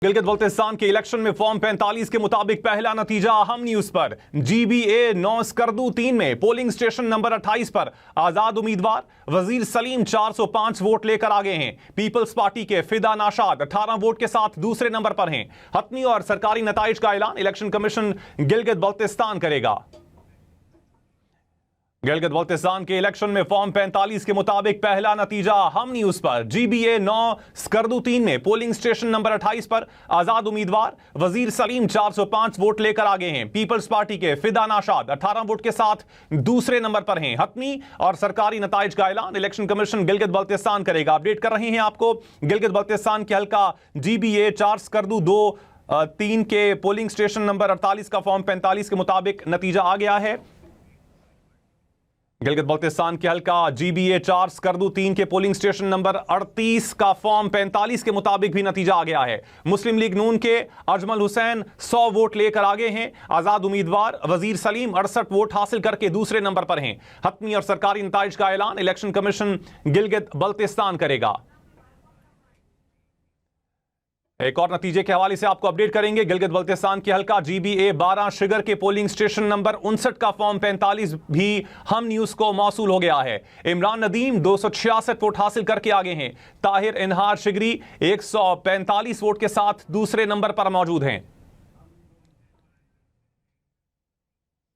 गिलगित बल्तिस्तान के इलेक्शन में फॉर्म 45 के मुताबिक पहला नतीजा अहम न्यूज पर। GBA 9 स्कर्दू 3 में पोलिंग स्टेशन नंबर 28 पर आजाद उम्मीदवार वजीर सलीम 405 वोट लेकर आगे हैं। पीपल्स पार्टी के फिदा नाशाद 18 वोट के साथ दूसरे नंबर पर हैं। हतमी और सरकारी नताइज का ऐलान इलेक्शन कमीशन गिलगित बल्तिस्तान करेगा। गिलगित बल्तिस्तान के इलेक्शन में फॉर्म 45 के मुताबिक पहला नतीजा हम न्यूज पर। GBA 9 स्कर्दू 3 में पोलिंग स्टेशन नंबर 28 पर आजाद उम्मीदवार वजीर सलीम 405 वोट लेकर आगे हैं। पीपल्स पार्टी के फिदा नाशाद 18 वोट के साथ दूसरे नंबर पर हैं। हतमी और सरकारी नताइज का ऐलान इलेक्शन कमीशन गिलगित बल्तिस्तान करेगा। अपडेट कर रहे हैं आपको गिलगित बल्तिस्तान के हल्का GBA 4 स्कर्दू 3 के पोलिंग स्टेशन नंबर 48 का फॉर्म 45 के मुताबिक नतीजा आ गया है। गिलगित बल्तिस्तान के हल्का GBA 4 स्कर्दू 3 के पोलिंग स्टेशन नंबर 38 का फॉर्म 45 के मुताबिक भी नतीजा आ गया है। मुस्लिम लीग नून के अजमल हुसैन 100 वोट लेकर आगे हैं। आजाद उम्मीदवार वजीर सलीम 68 वोट हासिल करके दूसरे नंबर पर हैं। हतमी और सरकारी नताइज का ऐलान इलेक्शन कमीशन गिलगित बल्तिस्तान करेगा। एक और नतीजे के हवाले से आपको अपडेट करेंगे। गिलगित बल्तिस्तान के हल्का GBA 12 शिगर के पोलिंग स्टेशन नंबर 59 का फॉर्म 45 भी हम न्यूज को मौसूल हो गया है। इमरान नदीम 266 वोट हासिल करके आगे हैं। ताहिर इनहार शिगरी 145 वोट के साथ दूसरे नंबर पर मौजूद हैं।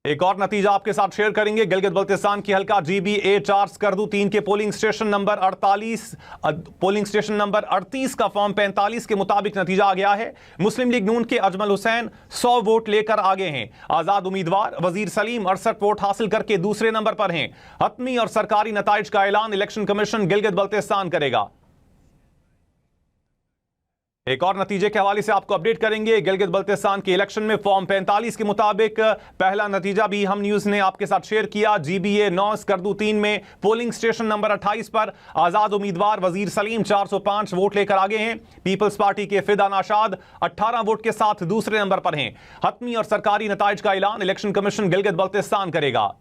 एक और नतीजा आपके साथ शेयर करेंगे। गिलगित बल्तिस्तान की हल्का GBA 4 स्कर्दू 3 के पोलिंग स्टेशन नंबर 38 का फॉर्म 45 के मुताबिक नतीजा आ गया है। मुस्लिम लीग नून के अजमल हुसैन 100 वोट लेकर आगे हैं। आजाद उम्मीदवार वजीर सलीम 68 वोट हासिल करके दूसरे नंबर पर हैं। हतमी और सरकारी नताइज का ऐलान इलेक्शन कमीशन गिलगित बल्तिस्तान करेगा। एक और नतीजे के हवाले से आपको अपडेट करेंगे। गिलगित बल्तिस्तान के इलेक्शन में फॉर्म 45 के मुताबिक पहला नतीजा भी हम न्यूज ने आपके साथ शेयर किया। GBA 9 स्कर्दू 3 में पोलिंग स्टेशन नंबर 28 पर आजाद उम्मीदवार वजीर सलीम 405 वोट लेकर आगे हैं। पीपल्स पार्टी के फिदा नाशाद 18 वोट के साथ दूसरे नंबर पर हैं। हतमी और सरकारी नताइज का ऐलान इलेक्शन कमीशन गिलगित बल्तिस्तान करेगा।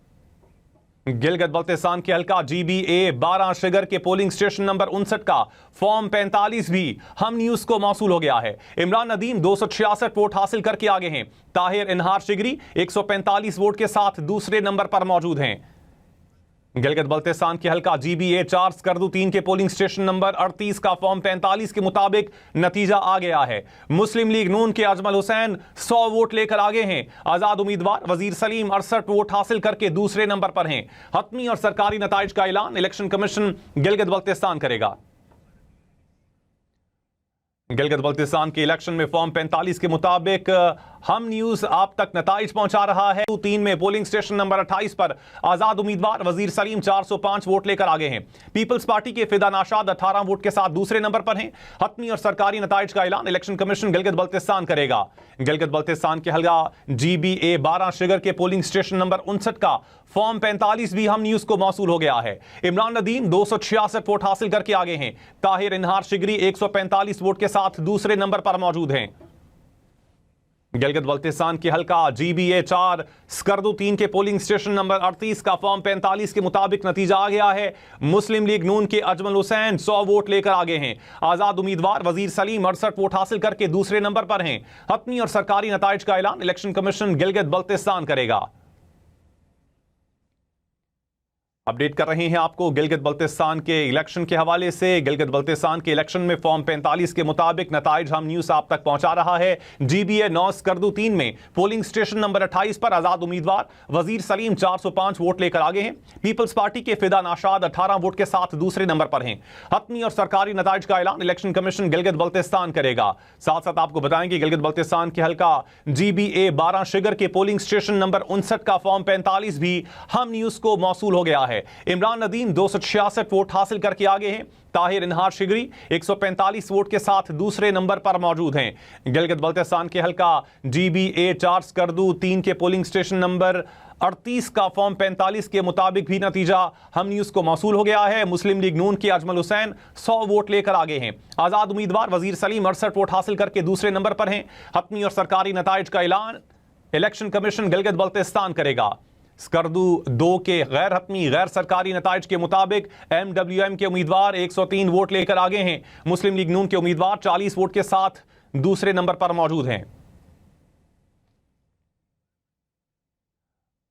गिलगित बल्तिस्तान के हल्का GBA 12 शिगर के पोलिंग स्टेशन नंबर 59 का फॉर्म 45 भी हम न्यूज को मौसूल हो गया है। इमरान नदीम 266 वोट हासिल करके आगे हैं। ताहिर इनहार शिगरी 145 वोट के साथ दूसरे नंबर पर मौजूद हैं। गिलगित बल्तिस्तान के हल्का GBA 4 स्कर्दू 3 के पोलिंग स्टेशन नंबर 38 का फॉर्म 45 के मुताबिक नतीजा आ गया है। मुस्लिम लीग नून के अजमल हुसैन 100 वोट लेकर आगे हैं। आजाद उम्मीदवार वजीर सलीम 68 वोट हासिल करके दूसरे नंबर पर हैं। हतमी और सरकारी नताइज का ऐलान इलेक्शन कमीशन गिलगित बल्तिस्तान करेगा। गिलगित बल्तिस्तान के इलेक्शन में फॉर्म 45 के मुताबिक हम न्यूज आप तक नताइज पहुंचा रहा है। 3 में पोलिंग स्टेशन नंबर 28 पर आजाद उम्मीदवार वजीर सलीम 405 वोट लेकर आगे हैं। पीपल्स पार्टी के फिदा नाशाद 18 वोट के साथ दूसरे नंबर पर हैं। हतमी और सरकारी नताइज का ऐलान इलेक्शन कमीशन गिलगित बल्तिस्तान करेगा। गिलगित बल्तिस्तान के हल्का GBA 12 शिगर के पोलिंग स्टेशन नंबर 59 का फॉर्म 45 भी हम न्यूज को मौसूल हो गया है। इमरान नदीम 266 वोट हासिल करके आगे हैं। ताहिर इनहार शिगरी 145 वोट के साथ दूसरे नंबर पर मौजूद हैं। गिलगित बल्तिस्तान की हल्का GBA 4 स्कर्दू 3 के पोलिंग स्टेशन नंबर 38 का फॉर्म 45 के मुताबिक नतीजा आ गया है। मुस्लिम लीग नून के अजमल हुसैन 100 वोट लेकर आगे हैं। आजाद उम्मीदवार वजीर सलीम 68 वोट हासिल करके दूसरे नंबर पर हैं। हतमी और सरकारी नताइज का ऐलान इलेक्शन कमीशन गिलगित बल्तिस्तान करेगा। अपडेट कर रहे हैं आपको गिलगित बल्तिस्तान के इलेक्शन के हवाले से। गिलगित बल्तिस्तान के इलेक्शन में फॉर्म 45 के मुताबिक नताइज हम न्यूज आप तक पहुंचा रहा है। GBA 9 स्कर्दू 3 में पोलिंग स्टेशन नंबर 28 पर आजाद उम्मीदवार वजीर सलीम 405 वोट लेकर आगे हैं। पीपल्स पार्टी के फिदा नाशाद 18 वोट के साथ दूसरे नंबर पर हैं। हतमी और सरकारी नताइज का ऐलान इलेक्शन कमीशन गिलगित बल्तिस्तान करेगा। साथ साथ आपको बताएंगे गिलगित बल्तिस्तान के हल्का GBA 12 शिगर के पोलिंग स्टेशन नंबर 59 का फॉर्म 45 भी हम न्यूज को मौसूल हो गया है। इमरान नदीम 266 वोट हासिल करके आगे हैं। ताहिर इनहार शिगरी 145 वोट के साथ दूसरे नंबर पर मौजूद हैं। गिलगित बल्तिस्तान के हल्का GBA 4 स्कर्दू 3 के पोलिंग स्टेशन नंबर 38 का फॉर्म 45 के मुताबिक भी नतीजा हम न्यूज को मौसूल हो गया है। मुस्लिम लीग नून के अजमल हुसैन 100 वोट लेकर आगे हैं। आजाद उम्मीदवार वजीर सलीम 68 वोट हासिल करके दूसरे नंबर पर हैं। हतमी और सरकारी नताइज का ऐलान इलेक्शन कमीशन गिलगित बल्तिस्तान करेगा। स्कर्दू 2 के गैर हतमी गैर सरकारी नताइज के मुताबिक MWM के उम्मीदवार 103 वोट लेकर आगे हैं। मुस्लिम लीग नून के उम्मीदवार 40 वोट के साथ दूसरे नंबर पर मौजूद हैं।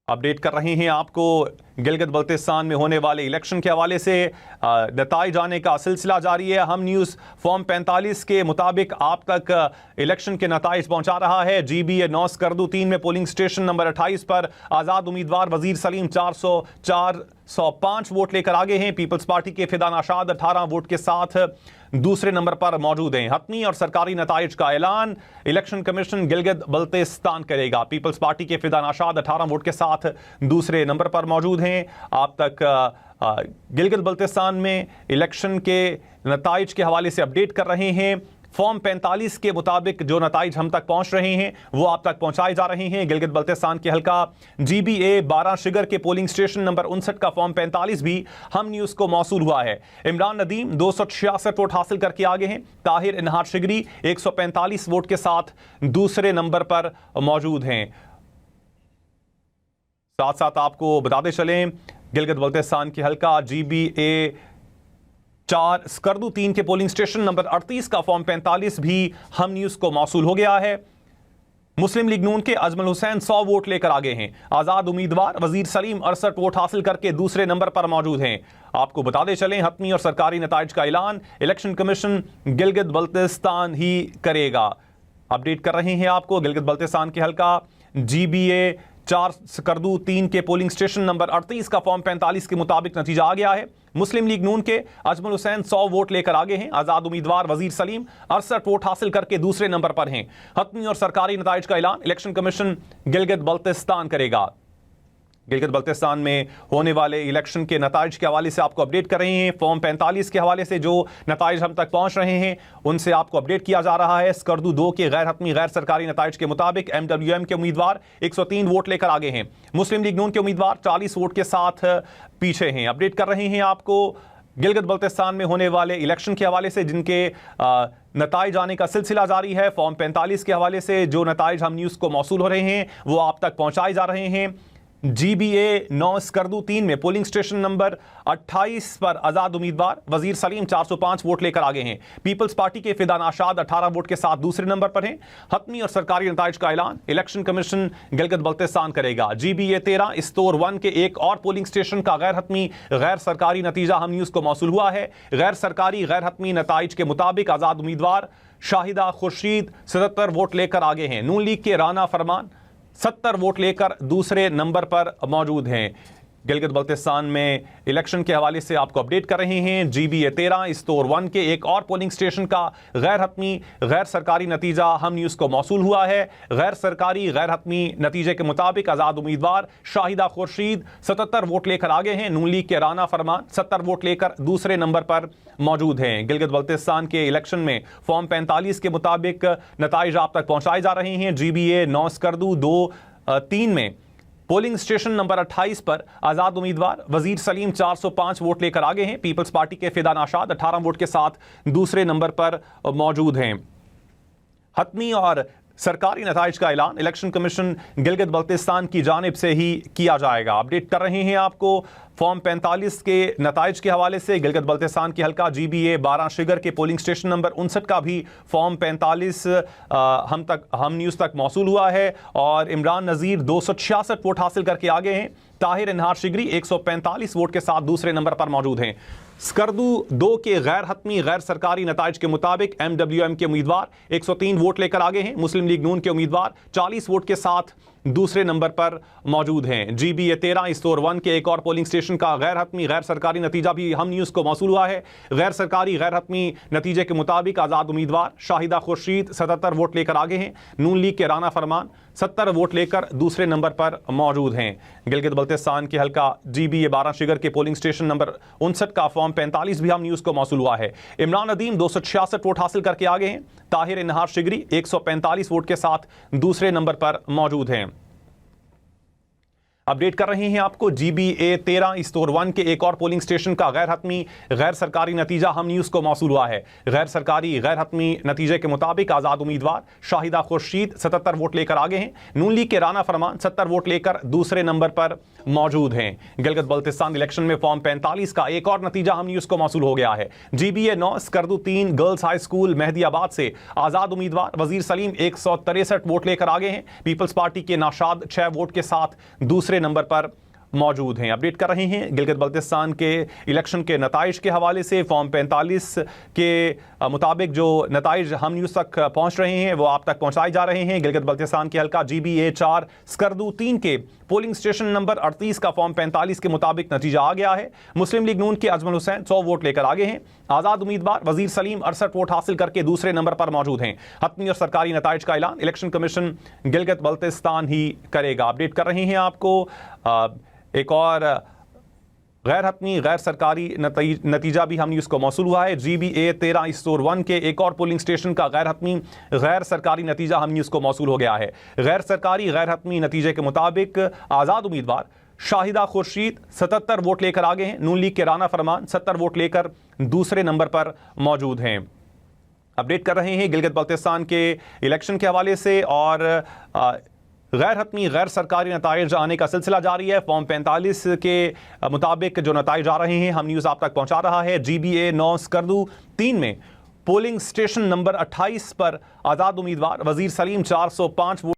अपडेट कर रहे हैं आपको गिलगित बल्तिस्तान में होने वाले इलेक्शन के हवाले से। नताइज आने का सिलसिला जारी है। हम न्यूज़ फॉर्म 45 के मुताबिक आप तक इलेक्शन के नताइज पहुंचा रहा है। GBA 9 स्कर्दू 3 में पोलिंग स्टेशन नंबर 28 पर आज़ाद उम्मीदवार वजीर सलीम 405 वोट लेकर आगे हैं। पीपल्स पार्टी के फिदा नाशाद 18 वोट के साथ दूसरे नंबर पर मौजूद हैं। हतमी और सरकारी नताइज का ऐलान इलेक्शन कमीशन गिलगित बल्तिस्तान करेगा। पीपल्स पार्टी के फिदा नाशाद 18 वोट के साथ दूसरे नंबर पर मौजूद हैं। आप तक गिलगित बल्तिस्तान में इलेक्शन के नताइज के हवाले से अपडेट कर रहे हैं। फॉर्म 45 के मुताबिक जो नताइज हम तक पहुंच रहे हैं वो आप तक पहुंचाए जा रहे हैं। गिलगित बल्तिस्तान के हल्का GBA 12 शिगर के पोलिंग स्टेशन नंबर 59 का फॉर्म 45 भी हम न्यूज़ को मौसूल हुआ है। इमरान नदीम 266 वोट हासिल करके आगे हैं। ताहिर इनहार शिगरी 145 वोट के साथ दूसरे नंबर पर मौजूद हैं। साथ साथ आपको बताते चलें गिलगित बल्तिस्तान के हल्का GBA 4 स्कर्दू 3 के पोलिंग स्टेशन नंबर 38 का फॉर्म 45 भी हम न्यूज़ को मौसूल हो गया है। मुस्लिम लीग नून के अजमल हुसैन 100 वोट लेकर आगे हैं। आज़ाद उम्मीदवार वजीर सलीम 68 वोट हासिल करके दूसरे नंबर पर मौजूद हैं। आपको बताते चलें हतमी और सरकारी नताइज का ऐलान इलेक्शन कमीशन गिलगित बल्तिस्तान ही करेगा। अपडेट कर रहे हैं आपको गिलगित बल्तिस्तान के हल्का GBA 4 स्कर्दू 3 के पोलिंग स्टेशन नंबर 38 का फॉर्म 45 के मुताबिक नतीजा आ गया है। मुस्लिम लीग नून के अजमल हुसैन 100 वोट लेकर आगे हैं। आज़ाद उम्मीदवार वजीर सलीम 68 वोट हासिल करके दूसरे नंबर पर हैं। हतमी और सरकारी नताइज का ऐलान इलेक्शन कमीशन गिलगित बल्तिस्तान करेगा। गिलगित बल्तिस्तान में होने वाले इलेक्शन के नताइज के हवाले से आपको अपडेट कर रहे हैं। फॉर्म 45 के हवाले से जो नताइज हम तक पहुंच रहे हैं उनसे आपको अपडेट किया जा रहा है। स्कर्दू 2 के गैर हतमी गैर सरकारी नताइज के मुताबिक MWM के उम्मीदवार 103 वोट लेकर आगे हैं। मुस्लिम लीग नून के उम्मीदवार 40 वोट के साथ पीछे हैं। अपडेट कर रहे हैं आपको गिलगित बल्तिस्तान में होने वाले इलेक्शन के हवाले से जिनके नताइज आने का सिलसिला जारी है। फॉर्म 45 के हवाले से जो नताइज हम न्यूज़ को मौसूल हो रहे हैं वो आप तक पहुंचाए जा रहे हैं। GBA 9 स्कर्दू 3 में पोलिंग स्टेशन नंबर 28 पर आज़ाद उम्मीदवार वजीर सलीम 405 वोट लेकर आगे हैं। पीपल्स पार्टी के फिदा नाशाद 18 वोट के साथ दूसरे नंबर पर हैं। हतमी और सरकारी नताइज का ऐलान इलेक्शन कमीशन गिलगित बल्तिस्तान करेगा। GBA 13 इस्तोर 1 के एक और पोलिंग स्टेशन का गैर हतमी गैर सरकारी नतीजा हम न्यूज़ को मौसूल हुआ है। गैर सरकारी गैर हतमी नताइज के मुताबिक आज़ाद उम्मीदवार शाहिदा खुर्शीद 77 वोट लेकर आगे हैं। नून लीग के राना फरमान 70 वोट लेकर दूसरे नंबर पर मौजूद हैं। गिलगित बल्तिस्तान में इलेक्शन के हवाले से आपको अपडेट कर रहे हैं। GBA 13 इस्तोर 1 के एक और पोलिंग स्टेशन का गैर हतमी गैर सरकारी नतीजा हम न्यूज़ को मौसूल हुआ है। गैर सरकारी गैर हतमी नतीजे के मुताबिक आज़ाद उम्मीदवार शाहिदा खुर्शीद 77 वोट लेकर आगे हैं। नून लीग के राना फरमान 70 वोट लेकर दूसरे नंबर पर मौजूद हैं। गिलगित बल्तिस्तान के इलेक्शन में फॉर्म 45 के मुताबिक नताइज आप तक पहुँचाए जा रहे हैं। GBA 9 स्कर्दू 2-3 में पोलिंग स्टेशन नंबर 28 पर आज़ाद उम्मीदवार वजीर सलीम 405 वोट लेकर आगे हैं। पीपल्स पार्टी के फिदा नाशाद 18 वोट के साथ दूसरे नंबर पर मौजूद हैं। हतमी और सरकारी नताइज का ऐलान इलेक्शन कमीशन गिलगित बल्तिस्तान की जानिब से ही किया जाएगा। अपडेट कर रहे हैं आपको फॉर्म 45 के नताइज के हवाले से। गिलगित बल्तिस्तान की हल्का GBA 12 शिगर के पोलिंग स्टेशन नंबर 59 का भी फॉर्म 45 हम न्यूज़ तक मौसूल हुआ है और इमरान नज़ीर 266 वोट हासिल करके आगे हैं। ताहिर इनहार शिगरी 145 वोट के साथ दूसरे नंबर पर मौजूद हैं। स्कर्दू 2 के गैर हतमी गैर सरकारी नताइज के मुताबिक MWM के उम्मीदवार 103 वोट लेकर आगे हैं। मुस्लिम लीग नून के उम्मीदवार 40 वोट के साथ दूसरे नंबर पर मौजूद हैं। GBA 13 इस्तोर 1 के एक और पोलिंग स्टेशन का गैर हतमी गैर सरकारी नतीजा भी हम न्यूज़ को मौसूल हुआ है। गैर सरकारी गैर हतमी नतीजे के मुताबिक आज़ाद उम्मीदवार शाहिदा खुर्शीद 77 वोट लेकर आगे हैं। नून लीग के राना फरमान 70 वोट लेकर दूसरे नंबर पर मौजूद हैं। गिलगित बल्तिस्तान के हल्का GBA 12 शिगर के पोलिंग स्टेशन नंबर 59 का फॉर्म 45 भी हम न्यूज़ को मौसूल हुआ है। इमरान नदीम 266 वोट हासिल करके आगे हैं। ताहिर इनहार शिगरी 145 वोट के साथ दूसरे नंबर पर मौजूद हैं। अपडेट कर रहे हैं आपको GBA 13 स्टोर 1 के एक और पोलिंग स्टेशन का गैर हतमी गैर सरकारी नतीजा हम न्यूज को मौसूल हुआ है। गैर सरकारी गैर हतमी नतीजे के मुताबिक आजाद उम्मीदवार शाहिदा खुर्शीद 77 वोट लेकर आगे हैं। नून लीग के राना फरमान 70 वोट लेकर दूसरे नंबर पर मौजूद हैं। गिलगित बल्तिस्तान इलेक्शन में फॉर्म 45 का एक और नतीजा हम न्यूज को मौसूल हो गया है। GBA 9 Skardu 3 girls high school Mehdiabad से आजाद उम्मीदवार वजीर सलीम 163 वोट लेकर आगे हैं। पीपल्स पार्टी के नाशाद 6 वोट के साथ दूसरे नंबर पर मौजूद हैं। अपडेट कर रहे हैं गिलगित बल्तिस्तान के इलेक्शन के नताइज के हवाले से। फॉर्म 45 के मुताबिक जो नताइज हम न्यूज़ तक पहुंच रहे हैं वो आप तक पहुंचाए जा रहे हैं। गिलगित बल्तिस्तान के हल्का GBA 4 स्कर्दू 3 के पोलिंग स्टेशन नंबर 38 का फॉर्म 45 के मुताबिक नतीजा आ गया है। मुस्लिम लीग नून के अजमल हुसैन 100 वोट लेकर आगे हैं। आजाद उम्मीदवार वजीर सलीम 68 वोट हासिल करके दूसरे नंबर पर मौजूद हैं। हतमी और सरकारी नताइज का ऐलान इलेक्शन कमीशन गिलगित बल्तिस्तान ही करेगा। अपडेट कर रहे हैं आपको एक और गैर हतमी गैर सरकारी नतीजा भी हम न्यूज़ को मौसूल हुआ है। GBA 13 स्टोर 1 के एक और पोलिंग स्टेशन का गैर हतमी गैर सरकारी नतीजा हम न्यूज़ को मौसूल हो गया है। गैर सरकारी गैर हतमी नतीजे के मुताबिक आज़ाद उम्मीदवार शाहिदा खुर्शीद 77 वोट लेकर आगे हैं। नून लीग के राना फरमान 70 वोट लेकर दूसरे नंबर पर मौजूद हैं। अपडेट कर रहे हैं गिलगित बल्तिस्तान के इलेक्शन के हवाले से और गैर हतमी गैर सरकारी नताइज आने का सिलसिला जारी है। फॉर्म 45 के मुताबिक जो नताइज आ रहे हैं हम न्यूज़ आप तक पहुंचा रहा है। GBA 9 स्कर्दू 3 में पोलिंग स्टेशन नंबर 28 पर आज़ाद उम्मीदवार वजीर सलीम 405 वोट